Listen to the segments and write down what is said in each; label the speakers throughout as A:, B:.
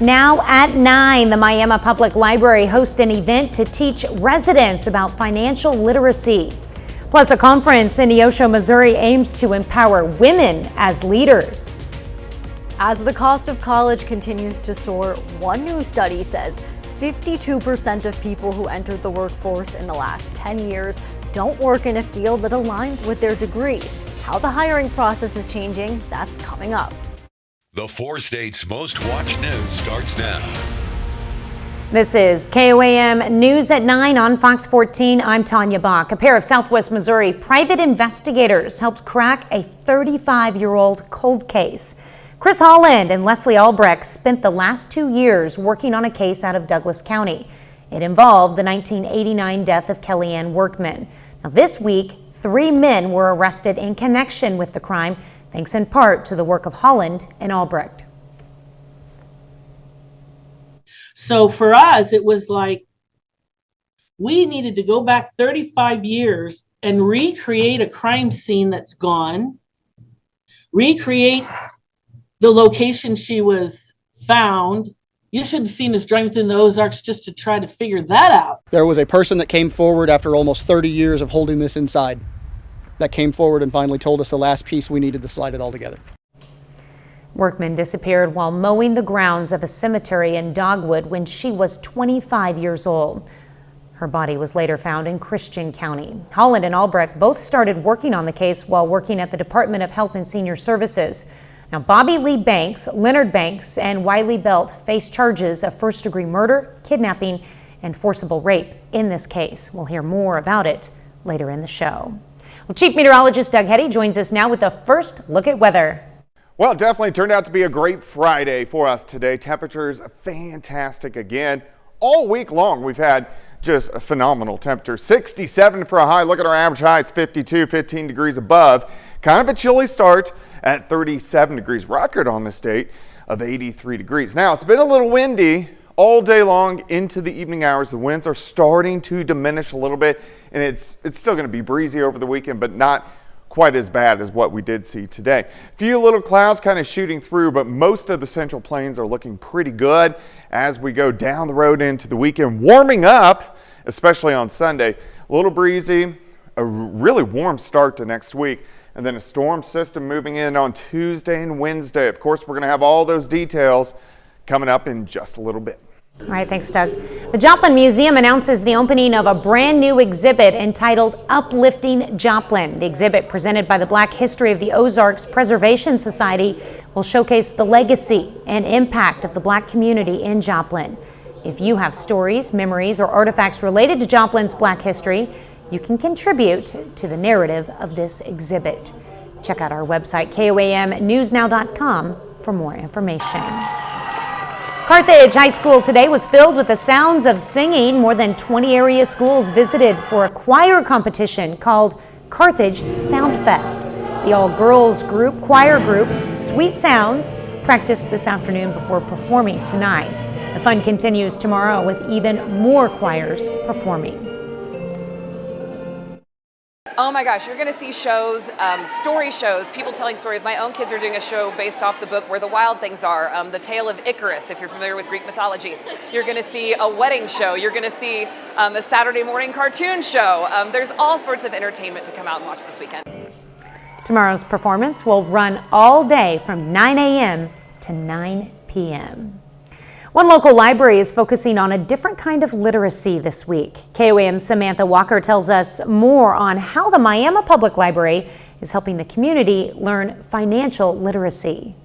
A: Now at 9, the Miami Public Library hosts an event to teach residents about financial literacy. Plus, a conference in Neosho, Missouri aims to empower women as leaders.
B: As the cost of college continues to soar, one new study says 52% of people who entered the workforce in the last 10 years don't work in a field that aligns with their degree. How the hiring process is changing, that's coming up.
C: The 4 states' most watched news starts now.
A: This is KOAM News at 9 on Fox 14. I'm Tanya Bach. A pair of Southwest Missouri private investigators helped crack a 35-year-old cold case. Chris Holland and Leslie Albrecht spent the last 2 years working on a case out of Douglas County. It involved the 1989 death of Kellyanne Workman. Now, this week, 3 men were arrested in connection with the crime, thanks in part to the work of Holland and Albrecht.
D: So for us, it was like we needed to go back 35 years and recreate a crime scene that's gone, recreate the location she was found. You should have seen us driving through the Ozarks just to try to figure that out.
E: There was a person that came forward after almost 30 years of holding this inside, that came forward and finally told us the last piece we needed to slide it all together.
A: Workman disappeared while mowing the grounds of a cemetery in Dogwood when she was 25 years old. Her body was later found in Christian County. Holland and Albrecht both started working on the case while working at the Department of Health and Senior Services. Now, Bobby Lee Banks, Leonard Banks, and Wiley Belt face charges of first-degree murder, kidnapping, and forcible rape in this case. We'll hear more about it later in the show. Well, Chief Meteorologist Doug Hetty joins us now with a first look at weather.
F: Well, it definitely turned out to be a great Friday for us today. Temperatures fantastic again. All week long, we've had just a phenomenal temperature. 67 for a high. Look at our average high. It's 52, 15 degrees above. Kind of a chilly start at 37 degrees. Record on this date of 83 degrees. Now, it's been a little windy all day long into the evening hours. The winds are starting to diminish a little bit, and it's still going to be breezy over the weekend, but not quite as bad as what we did see today. A few little clouds kind of shooting through, but most of the Central Plains are looking pretty good as we go down the road into the weekend. Warming up, especially on Sunday. A little breezy, a really warm start to next week, and then a storm system moving in on Tuesday and Wednesday. Of course, we're going to have all those details coming up in just a little bit.
A: All right, thanks, Doug. The Joplin Museum announces the opening of a brand new exhibit entitled Uplifting Joplin. The exhibit, presented by the Black History of the Ozarks Preservation Society, will showcase the legacy and impact of the Black community in Joplin. If you have stories, memories, or artifacts related to Joplin's Black history, you can contribute to the narrative of this exhibit. Check out our website, KOAMnewsnow.com, for more information. Carthage High School today was filled with the sounds of singing. More than 20 area schools visited for a choir competition called Carthage Sound Fest. The all-girls group, choir group, Sweet Sounds, practiced this afternoon before performing tonight. The fun continues tomorrow with even more choirs performing.
G: Oh my gosh, you're going to see shows, story shows, people telling stories. My own kids are doing a show based off the book Where the Wild Things Are, the tale of Icarus, if you're familiar with Greek mythology. You're going to see a wedding show. You're going to see a Saturday morning cartoon show. There's all sorts of entertainment to come out and watch this weekend.
A: Tomorrow's performance will run all day from 9 a.m. to 9 p.m. One local library is focusing on a different kind of literacy this week. KOAM's Samantha Walker tells us more on how the Miami Public Library is helping the community learn financial literacy.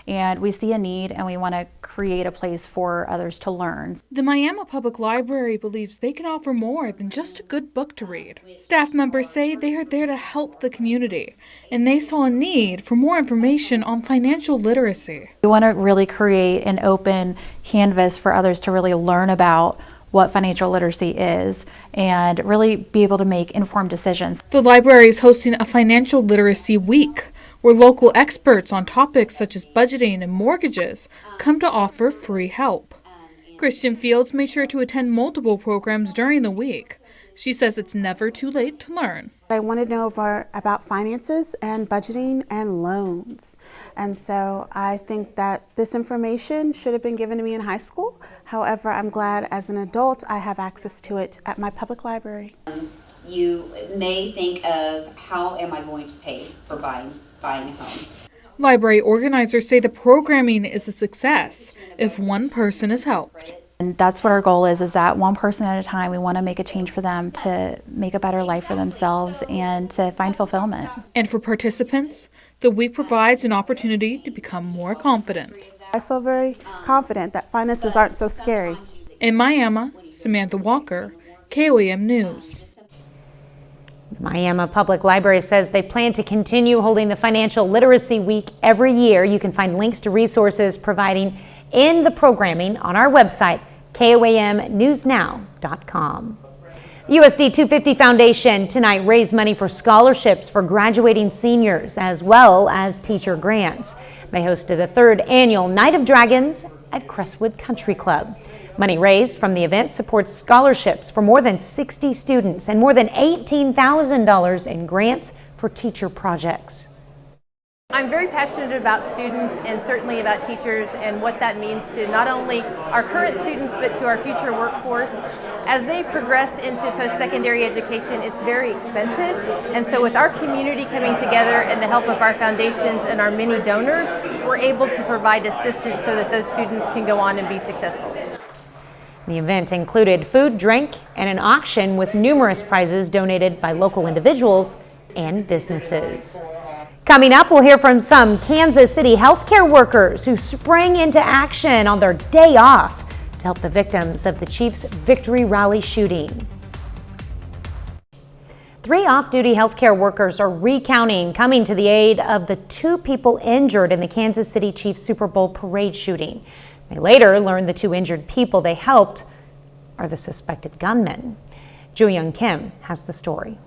H: And we see a need and we want to create a place for others to learn.
I: The Miami Public Library believes they can offer more than just a good book to read. Staff members say they are there to help the community, and they saw a need for more information on financial literacy.
H: We want to really create an open canvas for others to really learn about what financial literacy is and really be able to make informed decisions.
I: The library is hosting a financial literacy week, where local experts on topics such as budgeting and mortgages come to offer free help. Christian Fields made sure to attend multiple programs during the week. She says it's never too late to learn.
J: I want to know more about finances and budgeting and loans. And so I think that this information should have been given to me in high school. However, I'm glad as an adult I have access to it at my public library.
K: You may think of, how am I going to pay for buying a home?
I: Library organizers say the programming is a success if one person is helped.
H: And that's what our goal is that one person at a time, we want to make a change for them to make a better life for themselves and to find fulfillment.
I: And for participants, the week provides an opportunity to become more confident.
J: I feel very confident that finances aren't so scary.
I: In Miami, Samantha Walker, KOAM News.
A: The Miami Public Library says they plan to continue holding the Financial Literacy Week every year. You can find links to resources providing in the programming on our website, KOAMnewsnow.com. The USD 250 Foundation tonight raised money for scholarships for graduating seniors as well as teacher grants. They hosted the third annual Night of Dragons at Crestwood Country Club. Money raised from the event supports scholarships for more than 60 students and more than $18,000 in grants for teacher projects.
L: I'm very passionate about students and certainly about teachers and what that means to not only our current students but to our future workforce. As they progress into post-secondary education, it's very expensive, and so with our community coming together and the help of our foundations and our many donors, we're able to provide assistance so that those students can go on and be successful.
A: The event included food, drink, and an auction with numerous prizes donated by local individuals and businesses. Coming up, we'll hear from some Kansas City healthcare workers who sprang into action on their day off to help the victims of the Chiefs' Victory Rally shooting. 3 off-duty healthcare workers are recounting coming to the aid of the 2 people injured in the Kansas City Chiefs Super Bowl parade shooting. They later learned the 2 injured people they helped are the suspected gunmen. Joo Young Kim has the story.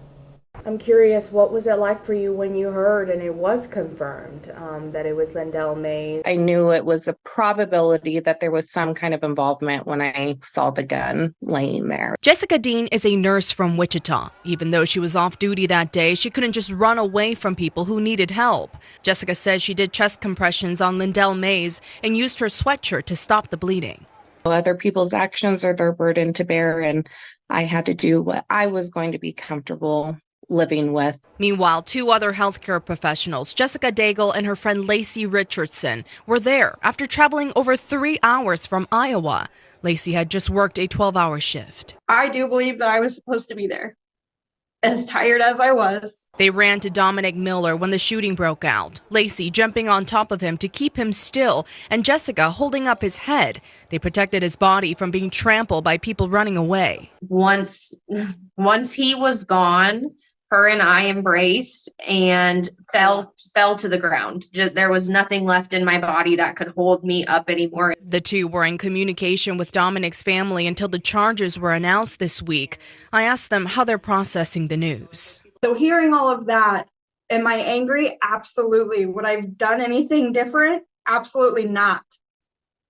M: I'm curious, what was it like for you when you heard and it was confirmed that it was Lindell Mays?
N: I knew it was a probability that there was some kind of involvement when I saw the gun laying there.
O: Jessica Dean is a nurse from Wichita. Even though she was off duty that day, she couldn't just run away from people who needed help. Jessica says she did chest compressions on Lindell Mays and used her sweatshirt to stop the bleeding.
N: Other people's actions are their burden to bear, and I had to do what I was going to be comfortable living with.
O: Meanwhile, 2 other healthcare professionals, Jessica Daigle and her friend Lacey Richardson, were there after traveling over 3 hours from Iowa. Lacey had just worked a 12-hour shift.
P: I do believe that I was supposed to be there, as tired as I was.
O: They ran to Dominic Miller when the shooting broke out. Lacey jumping on top of him to keep him still, and Jessica holding up his head. They protected his body from being trampled by people running away.
Q: Once he was gone, her and I embraced and fell to the ground. There was nothing left in my body that could hold me up anymore.
O: The 2 were in communication with Dominic's family until the charges were announced this week. I asked them how they're processing the news.
P: So hearing all of that, am I angry? Absolutely. Would I have done anything different? Absolutely not.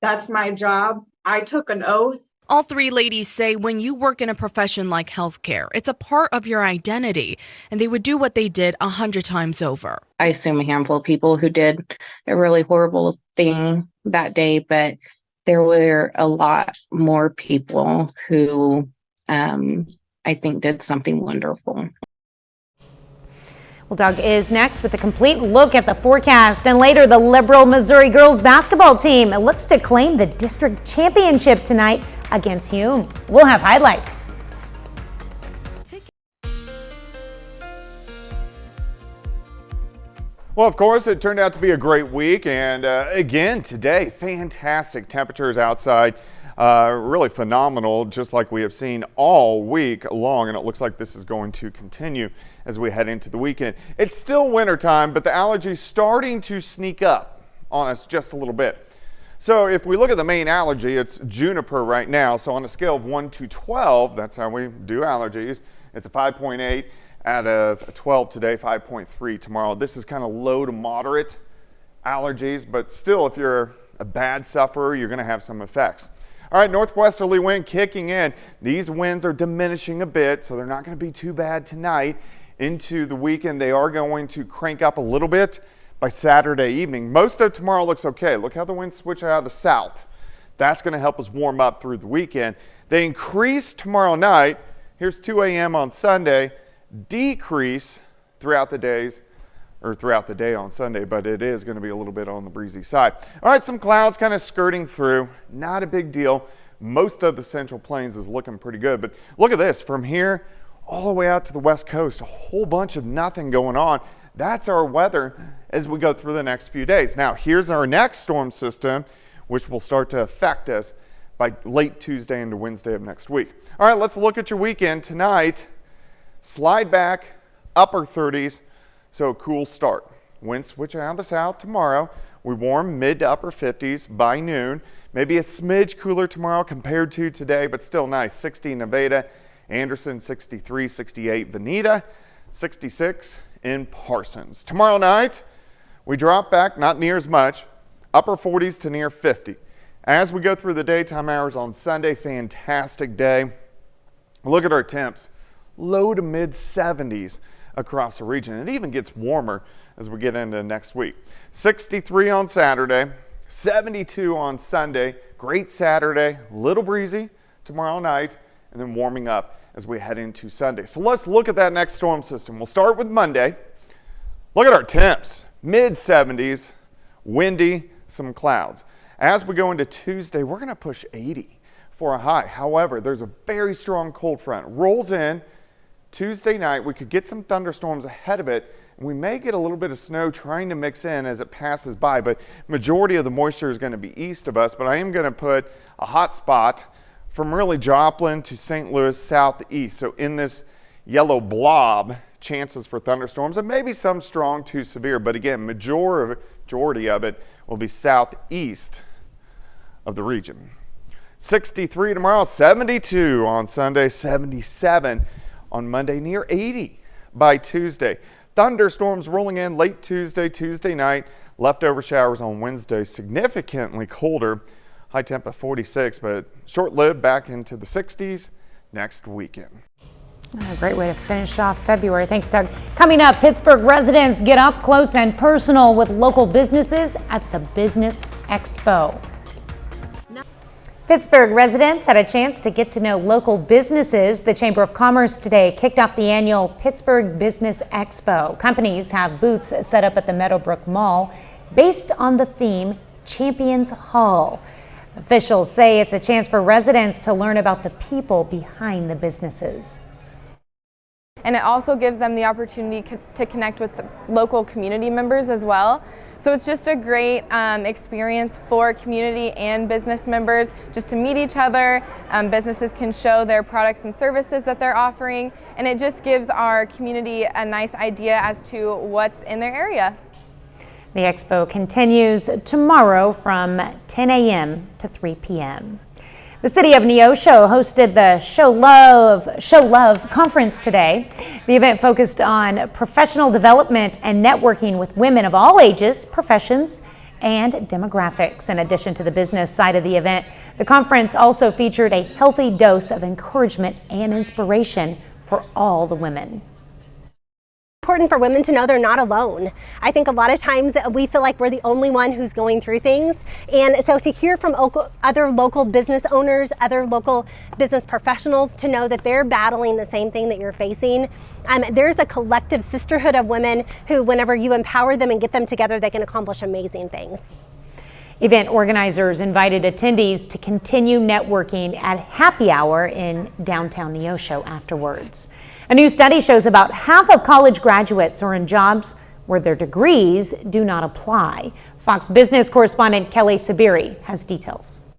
P: That's my job. I took an oath.
O: All 3 ladies say when you work in a profession like healthcare, it's a part of your identity, and they would do what they did 100 times over.
N: I assume a handful of people who did a really horrible thing that day, but there were a lot more people who I think did something wonderful.
A: Well, Doug is next with a complete look at the forecast, and later the Liberal Missouri girls basketball team looks to claim the district championship tonight against Hume. We'll have highlights.
F: Well, of course, it turned out to be a great week, and again today, fantastic temperatures outside. Really phenomenal, just like we have seen all week long, and it looks like this is going to continue as we head into the weekend. It's still wintertime, but the allergies starting to sneak up on us just a little bit. So if we look at the main allergy, it's juniper right now. So on a scale of 1 to 12, that's how we do allergies. It's a 5.8 out of 12 today, 5.3 tomorrow. This is kind of low to moderate allergies, but still, if you're a bad sufferer, you're going to have some effects. All right, northwesterly wind kicking in. These winds are diminishing a bit, so they're not going to be too bad tonight. Into the weekend, they are going to crank up a little bit by Saturday evening. Most of tomorrow looks okay. Look how the winds switch out of the south. That's going to help us warm up through the weekend. They increase tomorrow night. Here's 2 a.m. on Sunday. Decrease throughout the days, or throughout the day on Sunday, but it is going to be a little bit on the breezy side. All right, some clouds kind of skirting through. Not a big deal. Most of the Central Plains is looking pretty good, but look at this. From here all the way out to the West Coast, a whole bunch of nothing going on. That's our weather as we go through the next few days. Now, here's our next storm system, which will start to affect us by late Tuesday into Wednesday of next week. All right, let's look at your weekend. Tonight, slide back, upper 30s. So a cool start. Winds switch out of the south tomorrow. We warm mid to upper 50s by noon. Maybe a smidge cooler tomorrow compared to today, but still nice. 60 in Nevada, Anderson, 63, 68 Veneta, 66 in Parsons. Tomorrow night, we drop back, not near as much, upper 40s to near 50. As we go through the daytime hours on Sunday, fantastic day. Look at our temps, low to mid 70s. Across the region. It even gets warmer as we get into next week. 63 on Saturday, 72 on Sunday. Great Saturday, little breezy tomorrow night, and then warming up as we head into Sunday. So let's look at that next storm system. We'll start with Monday. Look at our temps, mid 70s, windy, some clouds. As we go into Tuesday, we're going to push 80 for a high. However, there's a very strong cold front. Rolls in Tuesday night. We could get some thunderstorms ahead of it, and we may get a little bit of snow trying to mix in as it passes by, but majority of the moisture is going to be east of us. But I am going to put a hot spot from really Joplin to St. Louis southeast. So in this yellow blob, chances for thunderstorms and maybe some strong to severe, but again, majority of it will be southeast of the region. 63 tomorrow, 72 on Sunday, 77 on Monday, near 80 by Tuesday. Thunderstorms rolling in late Tuesday night. Leftover showers on Wednesday, significantly colder. High temp of 46, but short-lived back into the 60s next weekend.
A: A great way to finish off February. Thanks, Doug. Coming up, Pittsburgh residents get up close and personal with local businesses at the Business Expo. Pittsburgh residents had a chance to get to know local businesses. The Chamber of Commerce today kicked off the annual Pittsburgh Business Expo. Companies have booths set up at the Meadowbrook Mall based on the theme Champions Hall. Officials say it's a chance for residents to learn about the people behind the businesses.
R: And it also gives them the opportunity to connect with the local community members as well. So it's just a great experience for community and business members just to meet each other. Businesses can show their products and services that they're offering, and it just gives our community a nice idea as to what's in their area.
A: The expo continues tomorrow from 10 a.m. to 3 p.m. The city of Neosho hosted the Show Love conference today. The event focused on professional development and networking with women of all ages, professions, and demographics. In addition to the business side of the event, the conference also featured a healthy dose of encouragement and inspiration for all the women.
S: Important for women to know they're not alone. I think a lot of times we feel like we're the only one who's going through things, and so to hear from other local business owners, other local business professionals, to know that they're battling the same thing that you're facing. There's a collective sisterhood of women who, whenever you empower them and get them together, they can accomplish amazing things.
A: Event organizers invited attendees to continue networking at happy hour in downtown Neosho afterwards. A new study shows about half of college graduates are in jobs where their degrees do not apply. Fox Business correspondent Kelly Sabiri has details.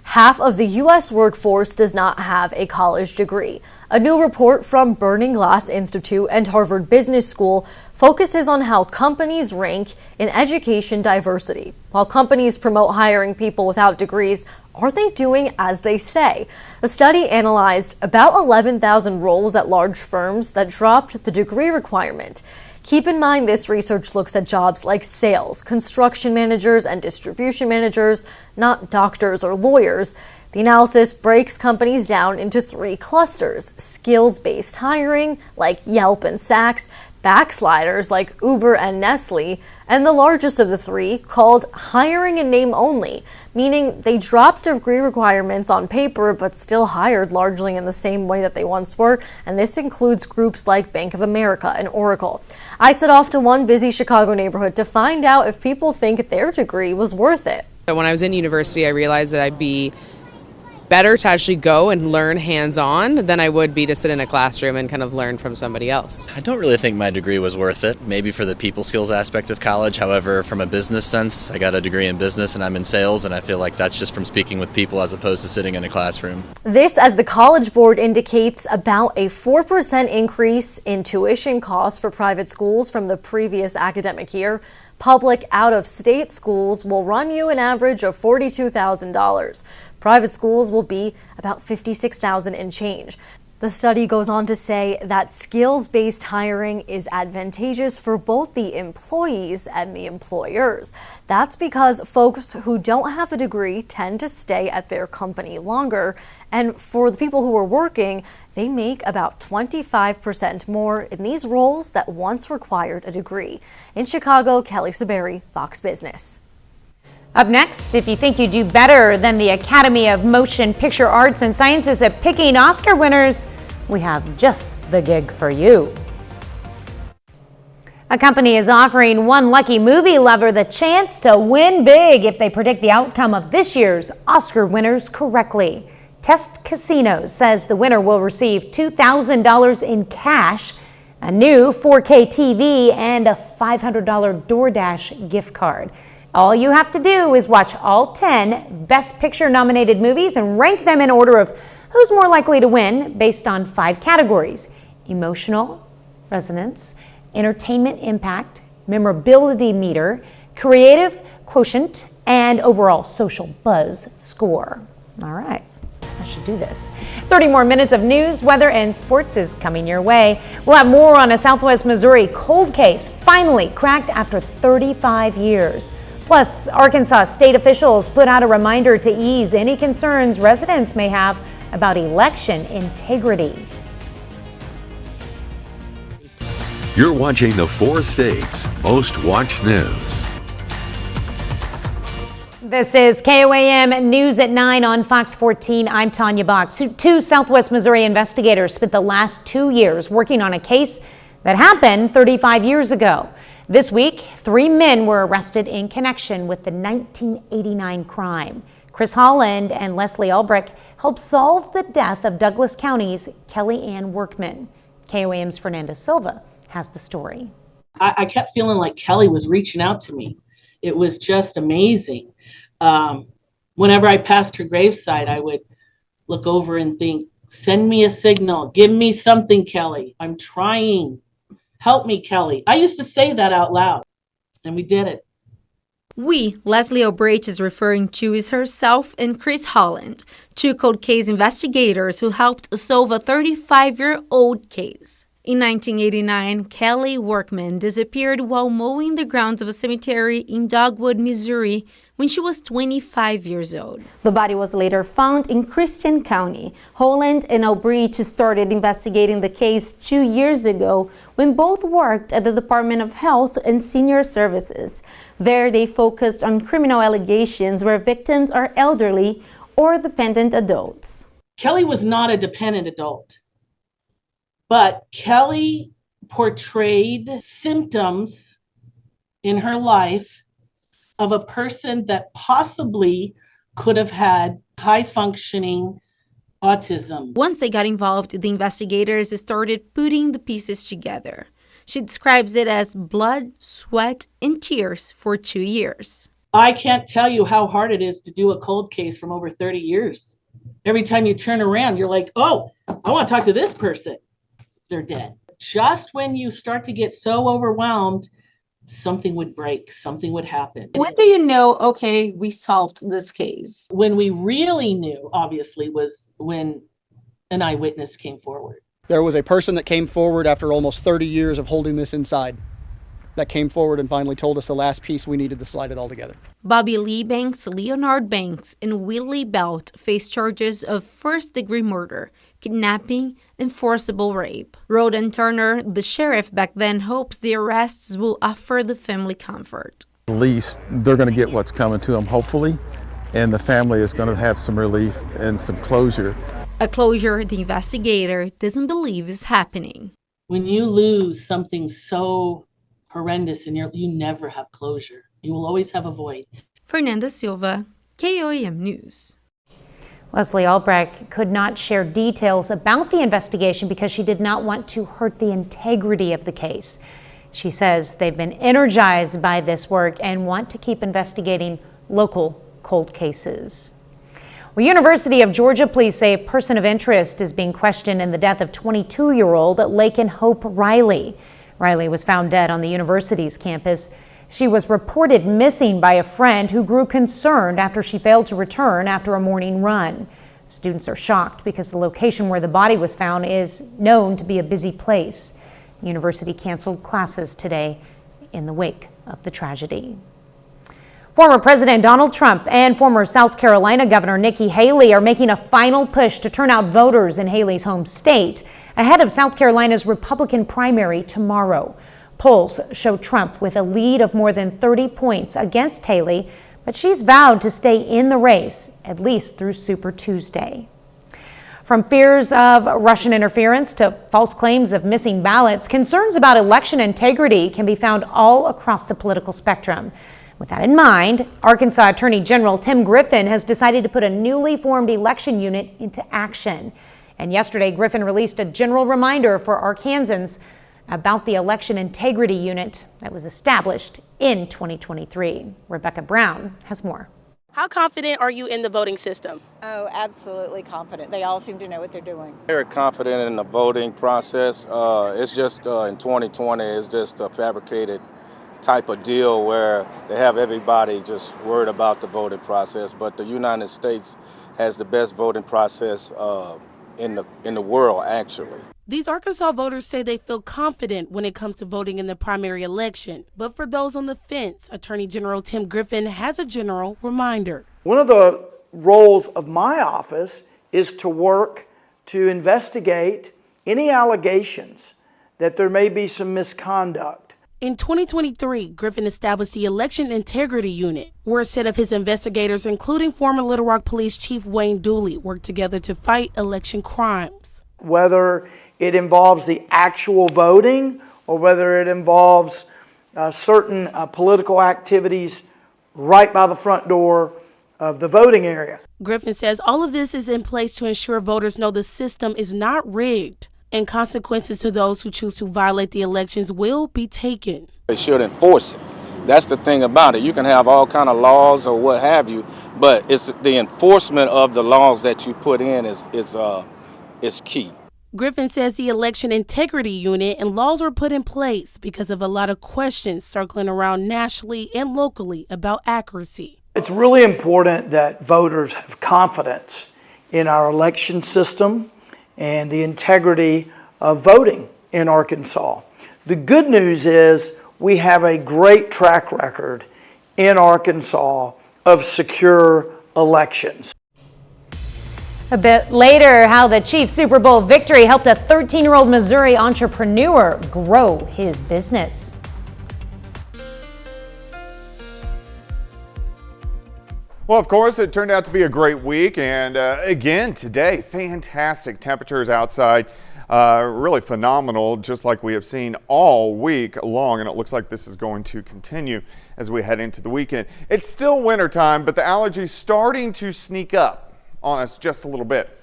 B: Half of the U.S. workforce does not have a college degree. A new report from Burning Glass Institute and Harvard Business School focuses on how companies rank in education diversity. While companies promote hiring people without degrees, are they doing as they say? The study analyzed about 11,000 roles at large firms that dropped the degree requirement. Keep in mind this research looks at jobs like sales, construction managers, and distribution managers, not doctors or lawyers. The analysis breaks companies down into 3 clusters: skills-based hiring, like Yelp and Saks, backsliders like Uber and Nestle, and the largest of the 3 called hiring in name only, meaning they dropped degree requirements on paper but still hired largely in the same way that they once were, and this includes groups like Bank of America and Oracle. I set off to one busy Chicago neighborhood to find out if people think their degree was worth it.
T: So when I was in university, I realized that I'd be better to actually go and learn hands-on than I would be to sit in a classroom and kind of learn from somebody else.
U: I don't really think my degree was worth it, maybe for the people skills aspect of college. However, from a business sense, I got a degree in business and I'm in sales, and I feel like that's just from speaking with people as opposed to sitting in a classroom.
B: This, as the College Board indicates, about a 4% increase in tuition costs for private schools from the previous academic year. Public out-of-state schools will run you an average of $42,000. Private schools will be about $56,000 and change. The study goes on to say that skills-based hiring is advantageous for both the employees and the employers. That's because folks who don't have a degree tend to stay at their company longer. And for the people who are working, they make about 25% more in these roles that once required a degree. In Chicago, Kelly Saberi, Fox Business.
A: Up next, if you think you do better than the Academy of Motion Picture Arts and Sciences at picking Oscar winners, we have just the gig for you. A company is offering one lucky movie lover the chance to win big if they predict the outcome of this year's Oscar winners correctly. Test Casinos says the winner will receive $2,000 in cash, a new 4K TV, and a $500 DoorDash gift card. All you have to do is watch all 10 Best Picture nominated movies and rank them in order of who's more likely to win based on 5 categories: emotional resonance, entertainment impact, memorability meter, creative quotient, and overall social buzz score. All right, I should do this. 30 more minutes of news, weather, and sports is coming your way. We'll have more on a Southwest Missouri cold case finally cracked after 35 years. Plus, Arkansas state officials put out a reminder to ease any concerns residents may have about election integrity.
C: You're watching the 4 states' most watched news.
A: This is KOAM News at 9 on Fox 14. I'm Tanya Box. 2 Southwest Missouri investigators spent the last 2 years working on a case that happened 35 years ago. This week, 3 men were arrested in connection with the 1989 crime. Chris Holland and Leslie Albrecht helped solve the death of Douglas County's Kelly Ann Workman. KOAM's Fernanda Silva has the story.
D: I kept feeling like Kelly was reaching out to me. It was just amazing. Whenever I passed her graveside, I would look over and think, send me a signal. Give me something, Kelly. I'm trying. Help me, Kelly. I used to say that out loud, and we did it.
V: Leslie Albrecht is referring to is herself and Chris Holland, 2 cold case investigators who helped solve a 35-year-old case. In 1989, Kelly Workman disappeared while mowing the grounds of a cemetery in Dogwood, Missouri, when she was 25 years old. The body was later found in Christian County. Holland and Albrecht started investigating the case 2 years ago when both worked at the Department of Health and Senior Services. There, they focused on criminal allegations where victims are elderly or dependent adults.
D: Kelly was not a dependent adult, but Kelly portrayed symptoms in her life of a person that possibly could have had high-functioning autism.
V: Once they got involved, the investigators started putting the pieces together. She describes it as blood, sweat, and tears for 2 years.
D: I can't tell you how hard it is to do a cold case from over 30 years. Every time you turn around, you're like, oh, I want to talk to this person. They're dead. Just when you start to get so overwhelmed, something would break, something would happen.
W: When do you know, okay, we solved this case?
D: When we really knew, obviously, was when an eyewitness came forward.
E: There was a person that came forward after almost 30 years of holding this inside that came forward and finally told us the last piece we needed to slide it all together.
V: Bobby Lee Banks, Leonard Banks, and Willie Belt face charges of first-degree murder, kidnapping, and forcible rape. Roden Turner, the sheriff back then, hopes the arrests will offer the family comfort.
G: At least they're going to get what's coming to them, hopefully, and the family is going to have some relief and some closure.
V: A closure the investigator doesn't believe is happening.
D: When you lose something so horrendous and you never have closure. You will always have a void.
V: Fernanda Silva, KOAM News.
A: Leslie Albrecht could not share details about the investigation because she did not want to hurt the integrity of the case. She says they've been energized by this work and want to keep investigating local cold cases. Well, University of Georgia police say a person of interest is being questioned in the death of 22-year-old Laken Hope Riley. Riley was found dead on the university's campus. She was reported missing by a friend who grew concerned after she failed to return after a morning run. Students are shocked because the location where the body was found is known to be a busy place. The university canceled classes today in the wake of the tragedy. Former President Donald Trump and former South Carolina Governor Nikki Haley are making a final push to turn out voters in Haley's home state ahead of South Carolina's Republican primary tomorrow. Polls show Trump with a lead of more than 30 points against Haley, but she's vowed to stay in the race, at least through Super Tuesday. From fears of Russian interference to false claims of missing ballots, concerns about election integrity can be found all across the political spectrum. With that in mind, Arkansas Attorney General Tim Griffin has decided to put a newly formed election unit into action. And yesterday, Griffin released a general reminder for Arkansans about the election integrity unit that was established in 2023. Rebecca Brown has more.
H: How confident are you in the voting system?
K: Oh, absolutely confident. They all seem to know what they're doing.
X: Very confident in the voting process. It's just in 2020, it's just a fabricated type of deal where they have everybody just worried about the voting process. But the United States has the best voting process in the world, actually.
H: These Arkansas voters say they feel confident when it comes to voting in the primary election. But for those on the fence, Attorney General Tim Griffin has a general reminder.
Y: One of the roles of my office is to work to investigate any allegations that there may be some misconduct.
H: In 2023, Griffin established the Election Integrity Unit, where a set of his investigators, including former Little Rock Police Chief Wayne Dooley, worked together to fight election crimes.
Y: Whether it involves the actual voting or whether it involves certain political activities right by the front door of the voting area.
H: Griffin says all of this is in place to ensure voters know the system is not rigged, and consequences to those who choose to violate the elections will be taken.
X: They should enforce it. That's the thing about it. You can have all kind of laws or what have you, but it's the enforcement of the laws that you put in is key.
H: Griffin says the Election Integrity Unit and laws were put in place because of a lot of questions circling around nationally and locally about accuracy.
Y: It's really important that voters have confidence in our election system and the integrity of voting in Arkansas. The good news is we have a great track record in Arkansas of secure elections.
A: A bit later, how the Chiefs' Super Bowl victory helped a 13-year-old Missouri entrepreneur grow his business.
F: Well, of course, it turned out to be a great week, and again today, fantastic temperatures outside, really phenomenal, just like we have seen all week long, and it looks like this is going to continue as we head into the weekend. It's still wintertime, but the allergies starting to sneak up on us just a little bit.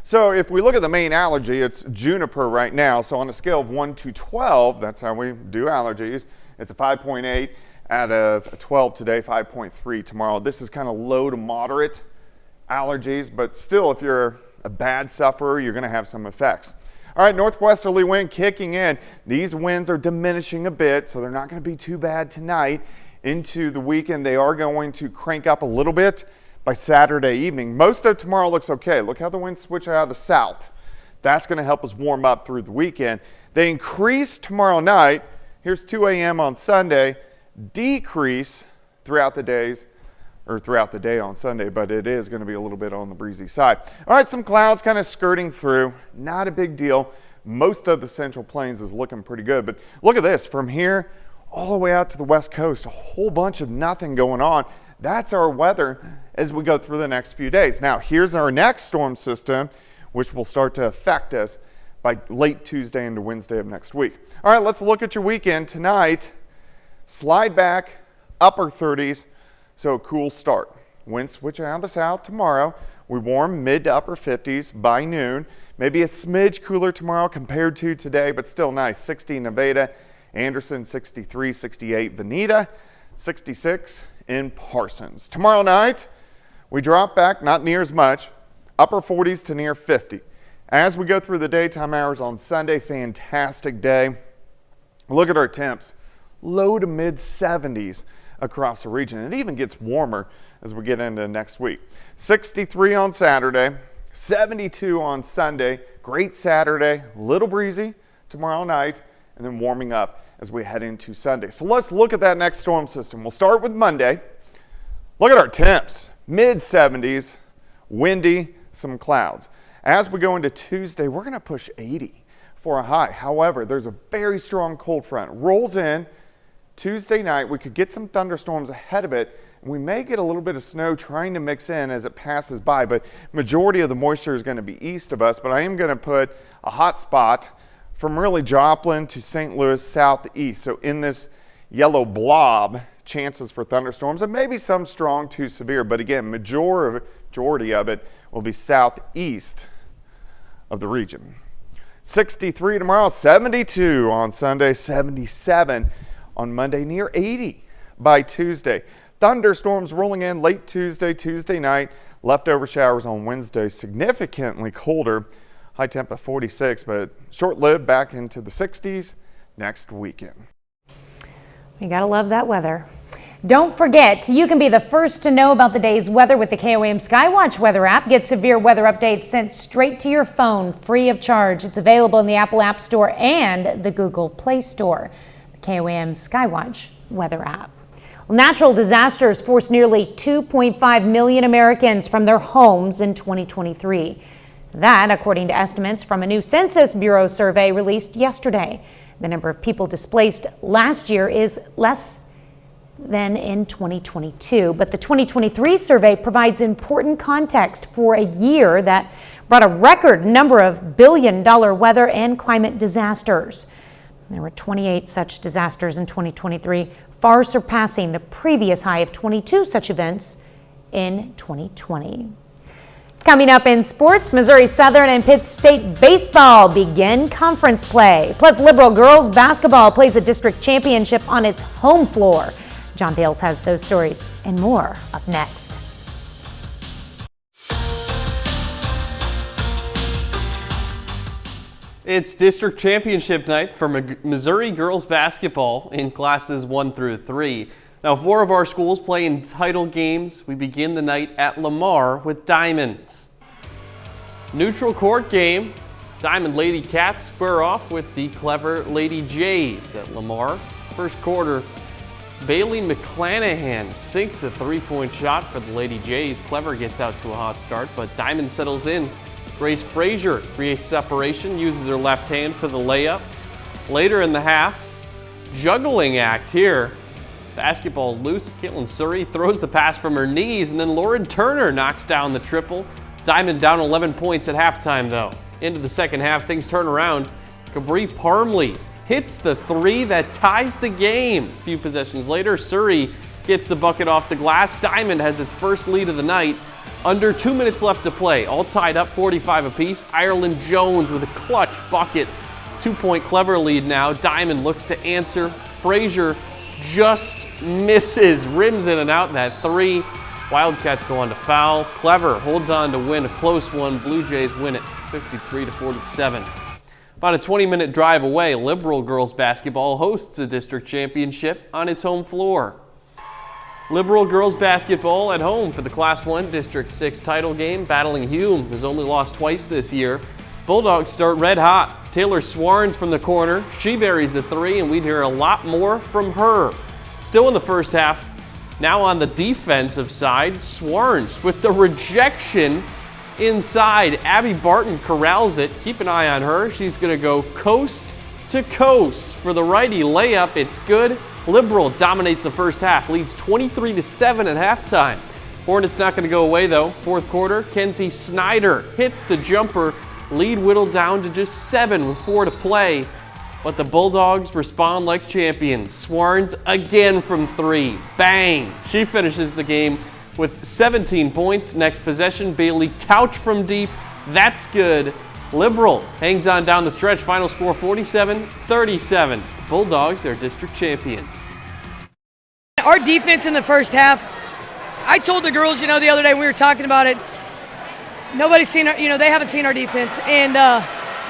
F: So if we look at the main allergy, it's juniper right now. So on a scale of 1 to 12, that's how we do allergies. It's a 5.8 out of 12 today, 5.3 tomorrow. This is kind of low to moderate allergies, but still, if you're a bad sufferer, you're going to have some effects. All right, northwesterly wind kicking in. These winds are diminishing a bit, so they're not going to be too bad tonight. Into the weekend, they are going to crank up a little bit by Saturday evening. Most of tomorrow looks okay. Look how the winds switch out of the south. That's going to help us warm up through the weekend. They increase tomorrow night Here's 2 a.m. on Sunday, decrease throughout the days, or throughout the day on Sunday, but it is going to be a little bit on the breezy side. All right, some clouds kind of skirting through. Not a big deal. Most of the Central Plains is looking pretty good, but look at this. From here all the way out to the West Coast, a whole bunch of nothing going on. That's our weather as we go through the next few days. Now, here's our next storm system, which will start to affect us by late Tuesday into Wednesday of next week. All right, let's look at your weekend. Tonight, slide back, upper 30s, so a cool start. Wind switching out of the south tomorrow. We warm mid to upper 50s by noon. Maybe a smidge cooler tomorrow compared to today, but still nice. 60 Nevada, Anderson 63, 68 Veneta, 66 in Parsons. Tomorrow night, we drop back, not near as much, upper 40s to near 50. As we go through the daytime hours on Sunday, fantastic day. Look at our temps, low to mid 70s across the region. It even gets warmer as we get into next week. 63 on Saturday, 72 on Sunday. Great Saturday, little breezy tomorrow night, and then warming up as we head into Sunday. So let's look at that next storm system. We'll start with Monday. Look at our temps, mid 70s, windy, some clouds. As we go into Tuesday, we're going to push 80 for a high. However, there's a very strong cold front. Rolls in Tuesday night. We could get some thunderstorms ahead of it. We may get a little bit of snow trying to mix in as it passes by, but majority of the moisture is going to be east of us. But I am going to put a hot spot from really Joplin to St. Louis southeast. So in this yellow blob, chances for thunderstorms and maybe some strong to severe. But again, majority of it will be southeast of the region. 63 tomorrow, 72 on Sunday, 77 on Monday, near 80 by Tuesday. Thunderstorms rolling in late Tuesday night. Leftover showers on Wednesday, significantly colder. High temp of 46, but short-lived back into the 60s next weekend.
A: You gotta love that weather. Don't forget, you can be the first to know about the day's weather with the KOAM Skywatch weather app. Get severe weather updates sent straight to your phone, free of charge. It's available in the Apple App Store and the Google Play Store. The KOAM Skywatch weather app. Natural disasters forced nearly 2.5 million Americans from their homes in 2023. That, according to estimates from a new Census Bureau survey released yesterday. The number of people displaced last year is less than in 2022. But the 2023 survey provides important context for a year that brought a record number of billion-dollar weather and climate disasters. There were 28 such disasters in 2023, far surpassing the previous high of 22 such events in 2020. Coming up in sports, Missouri Southern and Pitt State baseball begin conference play. Plus, Liberal girls basketball plays a district championship on its home floor. John Dales has those stories and more up next.
I: It's district championship night for Missouri girls basketball in classes 1 through 3. Now, 4 of our schools play in title games. We begin the night at Lamar with Diamonds. Neutral court game. Diamond Lady Cats square off with the clever Lady Jays at Lamar. First quarter, Bailey McClanahan sinks a three-point shot for the Lady Jays. Clever gets out to a hot start, but Diamond settles in. Grace Frazier creates separation, uses her left hand for the layup. Later in the half, juggling act here. Basketball loose, Caitlin Surrey throws the pass from her knees, and then Lauren Turner knocks down the triple. Diamond down 11 points at halftime though. Into the second half, things turn around. Cabri Parmley hits the three that ties the game. A few possessions later, Surrey gets the bucket off the glass. Diamond has its first lead of the night. Under 2 minutes left to play, all tied up 45 apiece. Ireland Jones with a clutch bucket. 2-point Clever lead now. Diamond looks to answer. Frazier just misses, rims in and out that three. Wildcats go on to foul. Clever holds on to win a close one. Blue Jays win it 53-47. About a 20-minute drive away, Liberal girls basketball hosts the district championship on its home floor. Liberal girls basketball at home for the Class 1 District 6 title game, battling Hume, who's only lost twice this year. Bulldogs start red hot. Taylor Swarns from the corner. She buries the three, and we'd hear a lot more from her. Still in the first half. Now on the defensive side, Swarns with the rejection inside. Abby Barton corrals it. Keep an eye on her. She's going to go coast to coast for the righty layup. It's good. Liberal dominates the first half, leads 23-7 at halftime. Hornets not going to go away though. Fourth quarter, Kenzie Snyder hits the jumper. Lead whittled down to just 7 with 4 to play. But the Bulldogs respond like champions. Swarns again from 3. Bang! She finishes the game with 17 points. Next possession, Bailey Couch from deep. That's good. Liberal hangs on down the stretch. Final score 47-37. Bulldogs are district champions.
J: Our defense in the first half, I told the girls, the other day we were talking about it, nobody's seen our, they haven't seen our defense. And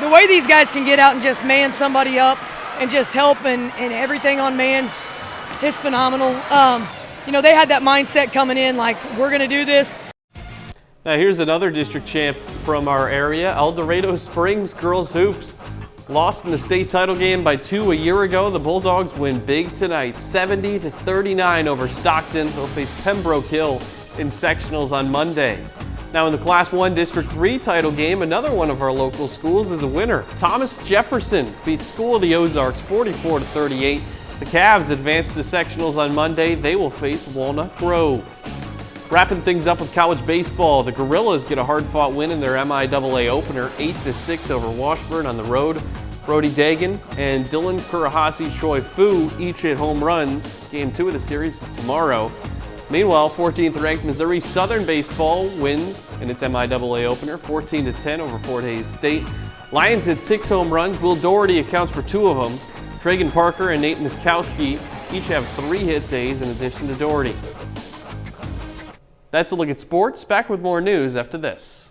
J: the way these guys can get out and just man somebody up and just help and everything on man is phenomenal. They had that mindset coming in like, we're going to do this.
I: Now here's another district champ from our area, El Dorado Springs girls hoops. Lost in the state title game by 2 a year ago. The Bulldogs win big tonight, 70-39 over Stockton. They'll face Pembroke Hill in sectionals on Monday. Now in the Class 1 District 3 title game, another one of our local schools is a winner. Thomas Jefferson beats School of the Ozarks 44-38. The Cavs advance to sectionals on Monday. They will face Walnut Grove. Wrapping things up with college baseball, the Gorillas get a hard-fought win in their MIAA opener, 8-6 over Washburn on the road. Brody Dagan and Dylan Kurahasi Choi Fu each hit home runs. Game 2 of the series is tomorrow. Meanwhile, 14th ranked Missouri Southern baseball wins in its MIAA opener, 14-10 over Fort Hays State. Lions hit 6 home runs. Will Doherty accounts for 2 of them. Tragan Parker and Nate Miskowski each have 3 hit days in addition to Doherty. That's a look at sports. Back with more news after this.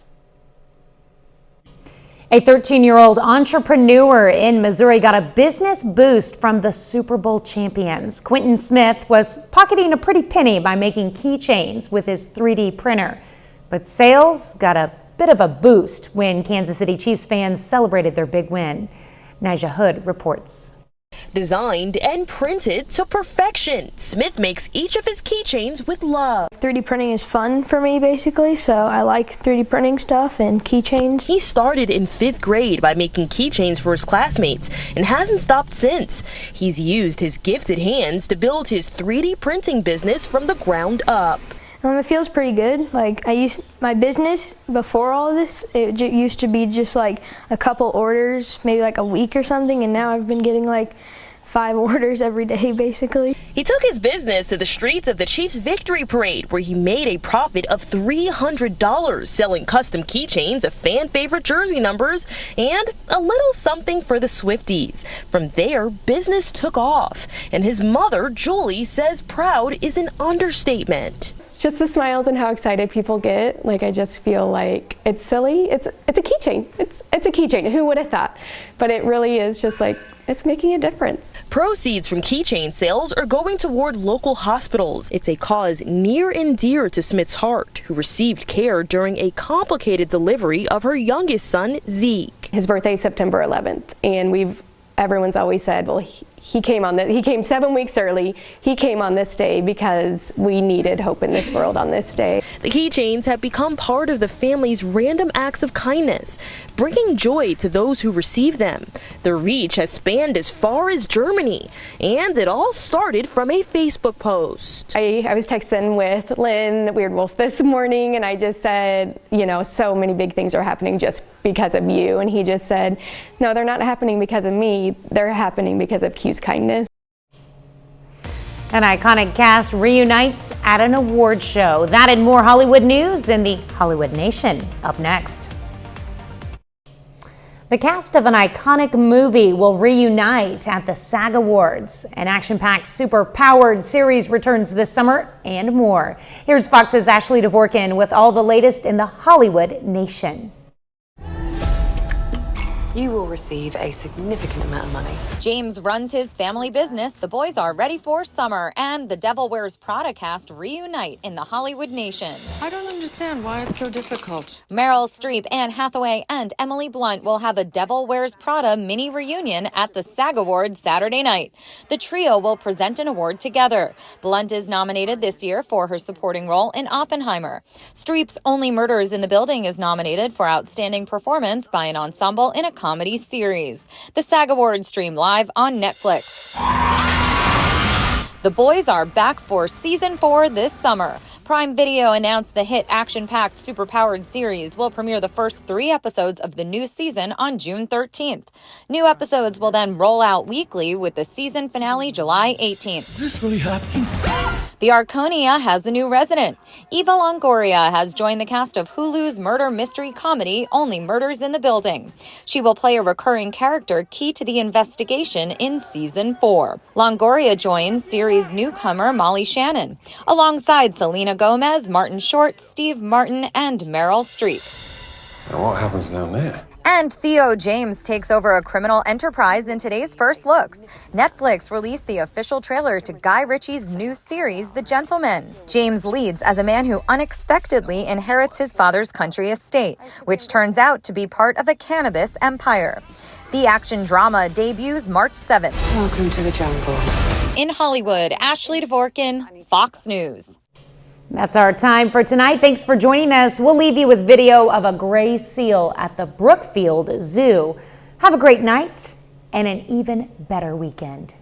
A: A 13-year-old entrepreneur in Missouri got a business boost from the Super Bowl champions. Quentin Smith was pocketing a pretty penny by making keychains with his 3D printer. But sales got a bit of a boost when Kansas City Chiefs fans celebrated their big win. Nijah Hood reports.
L: Designed and printed to perfection, Smith makes each of his keychains with love.
M: 3D printing is fun for me, basically, so I like 3D printing stuff and keychains.
L: He started in 5th grade by making keychains for his classmates and hasn't stopped since. He's used his gifted hands to build his 3D printing business from the ground up.
M: It feels pretty good. Like, I used my business before all of this, it used to be just like a couple orders, maybe like a week or something, and now I've been getting like 5 orders every day, basically.
L: He took his business to the streets of the Chiefs Victory Parade, where he made a profit of $300 selling custom keychains of fan-favorite jersey numbers and a little something for the Swifties. From there, business took off, and his mother, Julie, says proud is an understatement.
P: It's just the smiles and how excited people get. Like, I just feel like it's silly. It's a keychain. It's a keychain. Who would have thought? But it really is just like, it's making a difference.
L: Proceeds from keychain sales are going toward local hospitals. It's a cause near and dear to Smith's heart, who received care during a complicated delivery of her youngest son, Zeke.
P: His birthday is September 11th, and everyone's always said, well, he came 7 weeks early. He came on this day because we needed hope in this world on this day.
L: The keychains have become part of the family's random acts of kindness, bringing joy to those who receive them. Their reach has spanned as far as Germany, and it all started from a Facebook post.
P: I was texting with Lynn Weird Wolf this morning, and I just said, so many big things are happening just because of you. And he just said, no, they're not happening because of me. They're happening because of Q's kindness.
A: An iconic cast reunites at an award show. That and more Hollywood news in the Hollywood Nation up next. The cast of an iconic movie will reunite at the SAG Awards. An action-packed, super-powered series returns this summer and more. Here's Fox's Ashley Dvorkin with all the latest in the Hollywood Nation.
N: You will receive a significant amount of money.
O: James runs his family business. The boys are ready for summer, and the Devil Wears Prada cast reunite in the Hollywood Nation.
N: I don't understand why it's so difficult.
O: Meryl Streep, Anne Hathaway, and Emily Blunt will have a Devil Wears Prada mini reunion at the SAG Awards Saturday night. The trio will present an award together. Blunt is nominated this year for her supporting role in Oppenheimer. Streep's Only Murders in the Building is nominated for Outstanding Performance by an Ensemble in a Comedy Series. The SAG Awards stream live on Netflix. The boys are back for season 4 this summer. Prime Video announced the hit action-packed superpowered series will premiere the first 3 episodes of the new season on June 13th. New episodes will then roll out weekly with the season finale July 18th.
Q: Is this really happening?
O: The Arconia has a new resident. Eva Longoria has joined the cast of Hulu's murder mystery comedy Only Murders in the Building. She will play a recurring character key to the investigation in season 4. Longoria joins series newcomer Molly Shannon, alongside Selena Gomez, Martin Short, Steve Martin, and Meryl Streep.
Q: Now what happens down there?
O: And Theo James takes over a criminal enterprise in today's First Looks. Netflix released the official trailer to Guy Ritchie's new series, The Gentleman. James leads as a man who unexpectedly inherits his father's country estate, which turns out to be part of a cannabis empire. The action drama debuts March 7th.
N: Welcome to the jungle.
O: In Hollywood, Ashley Dvorkin, Fox News.
A: That's our time for tonight. Thanks for joining us. We'll leave you with video of a gray seal at the Brookfield Zoo. Have a great night and an even better weekend.